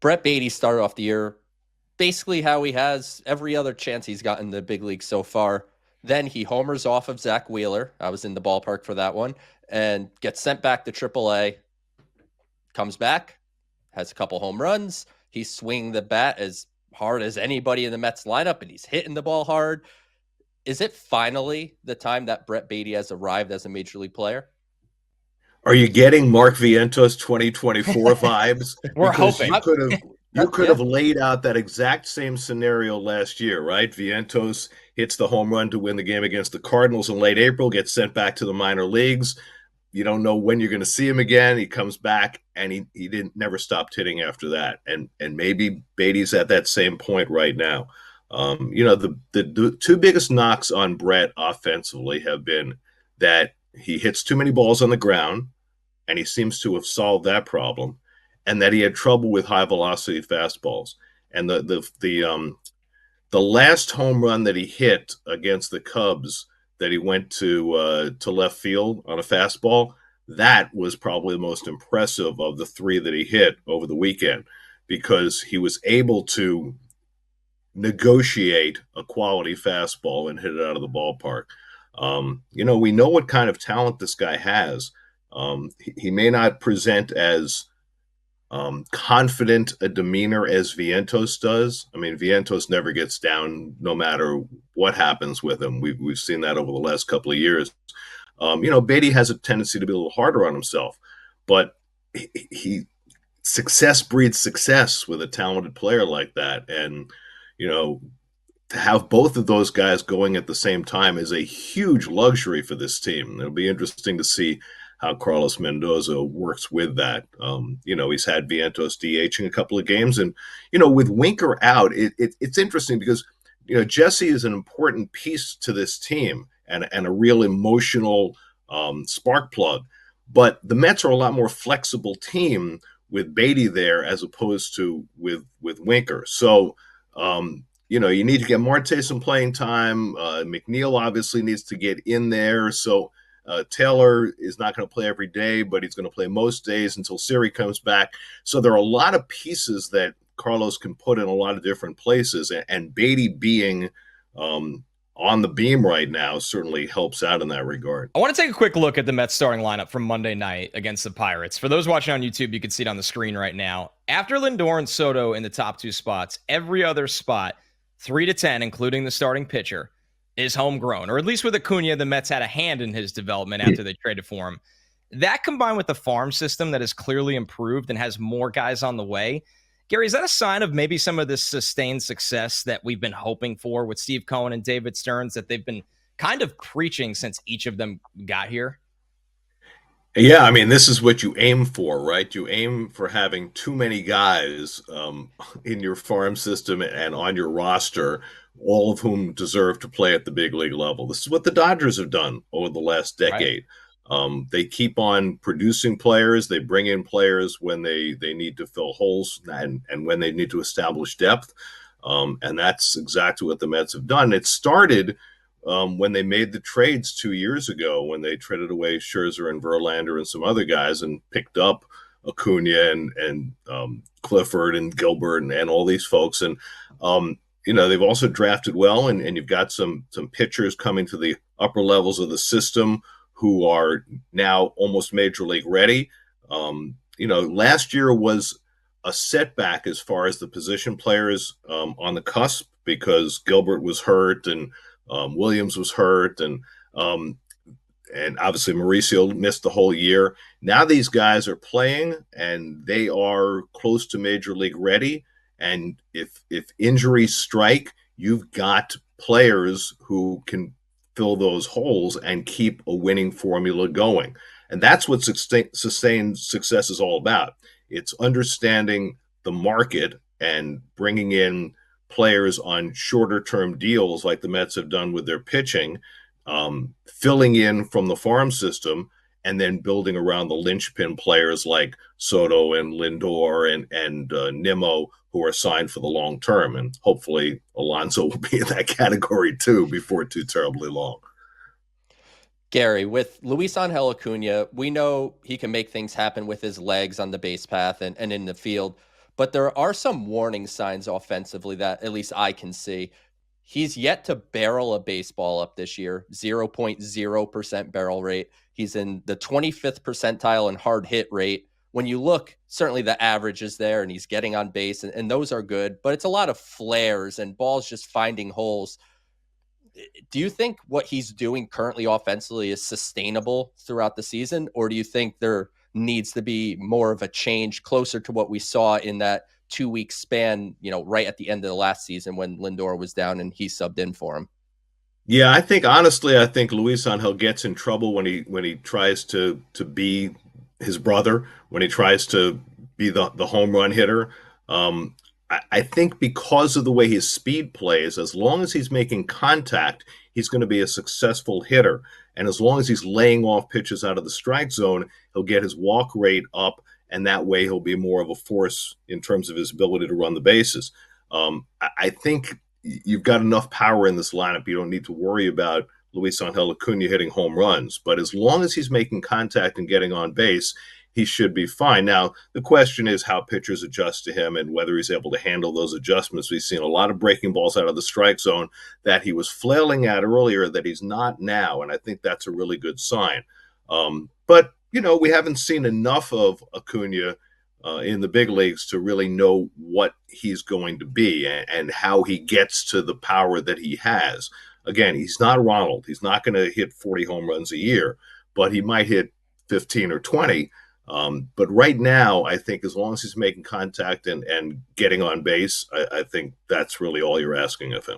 Brett Baty started off the year basically how he has every other chance he's gotten in the big league so far. Then he homers off of Zach Wheeler. I was in the ballpark for that one, and gets sent back to AAA. Comes back, has a couple home runs. He's swinging the bat as hard as anybody in the Mets lineup, and he's hitting the ball hard. Is it finally the time that Brett Baty has arrived as a major league player? Are you getting Mark Vientos 2024 vibes? We're Because hoping. you could have Yeah. laid out that exact same scenario last year, right? Vientos hits the home run to win the game against the Cardinals in late April, gets sent back to the minor leagues. You don't know when you're going to see him again. He comes back and he didn't never stopped hitting after that. And maybe Beatty's at that same point right now. The two biggest knocks on Brett offensively have been that he hits too many balls on the ground, and he seems to have solved that problem, and that he had trouble with high velocity fastballs. And the last home run that he hit against the Cubs, that he went to left field on a fastball, that was probably the most impressive of the three that he hit over the weekend, because he was able to negotiate a quality fastball and hit it out of the ballpark. We know what kind of talent this guy has. He may not present as confident a demeanor as Vientos does. I mean, Vientos never gets down no matter what happens with him. We've seen that over the last couple of years. Beatty has a tendency to be a little harder on himself, but he success breeds success with a talented player like that. And, to have both of those guys going at the same time is a huge luxury for this team. It'll be interesting to see how Carlos Mendoza works with that. He's had Vientos DHing a couple of games, and with Winker out, it's interesting because Jesse is an important piece to this team and a real emotional spark plug. But the Mets are a lot more flexible team with Baty there as opposed to with Winker. So you need to get Marte some playing time. McNeil obviously needs to get in there. So Taylor is not going to play every day, but he's going to play most days until Siri comes back. So there are a lot of pieces that Carlos can put in a lot of different places, and Baty being on the beam right now certainly helps out in that regard. I want to take a quick look at the Mets starting lineup from Monday night against the Pirates. For those watching on YouTube, you can see it on the screen right now. After Lindor and Soto in the top two spots, every other spot, 3 to 10, including the starting pitcher, is homegrown. Or at least with Acuna, the Mets had a hand in his development after they traded for him. That combined with the farm system that has clearly improved and has more guys on the way. Gary, is that a sign of maybe some of this sustained success that we've been hoping for with Steve Cohen and David Stearns that they've been kind of preaching since each of them got here? Yeah, I mean, this is what you aim for, right? You aim for having too many guys in your farm system and on your roster, all of whom deserve to play at the big league level. This is what the Dodgers have done over the last Right. decade. They keep on producing players. They bring in players when they need to fill holes and when they need to establish depth. And that's exactly what the Mets have done. It started when they made the trades 2 years ago, when they traded away Scherzer and Verlander and some other guys and picked up Acuna and Clifford and Gilbert and all these folks. And, they've also drafted well, and you've got some pitchers coming to the upper levels of the system who are now almost major league ready. Last year was a setback as far as the position players on the cusp, because Gilbert was hurt and Williams was hurt, and obviously Mauricio missed the whole year. Now these guys are playing, and they are close to major league ready. And if injuries strike, you've got players who can fill those holes and keep a winning formula going. And that's what sustained success is all about. It's understanding the market and bringing in players on shorter term deals like the Mets have done with their pitching, filling in from the farm system, and then building around the linchpin players like Soto and Lindor and Nimmo, who are signed for the long term. And hopefully Alonso will be in that category too before too terribly long. Gary, with Luisangel Acuna, we know he can make things happen with his legs on the base path and in the field. but there are some warning signs offensively that at least I can see. He's yet to barrel a baseball up this year, 0.0% barrel rate. He's in the 25th percentile in hard hit rate. When you look, certainly the average is there and he's getting on base, and those are good, but it's a lot of flares and balls just finding holes. Do you think what he's doing currently offensively is sustainable throughout the season, or do you think there needs to be more of a change closer to what we saw in that 2-week span, right at the end of the last season when Lindor was down and he subbed in for him? Yeah, I think Luisangel gets in trouble when he tries to be his brother, when he tries to be the home run hitter. I think because of the way his speed plays, as long as he's making contact, he's going to be a successful hitter. And as long as he's laying off pitches out of the strike zone, he'll get his walk rate up, and that way he'll be more of a force in terms of his ability to run the bases. I think you've got enough power in this lineup. You don't need to worry about Luisangel Acuna hitting home runs. But as long as he's making contact and getting on base, he should be fine. Now, the question is how pitchers adjust to him and whether he's able to handle those adjustments. We've seen a lot of breaking balls out of the strike zone that he was flailing at earlier that he's not now, and I think that's a really good sign. But, we haven't seen enough of Acuna in the big leagues to really know what he's going to be and how he gets to the power that he has. Again, he's not Ronald. He's not going to hit 40 home runs a year, but he might hit 15 or 20. But right now, I think as long as he's making contact and getting on base, I think that's really all you're asking of him.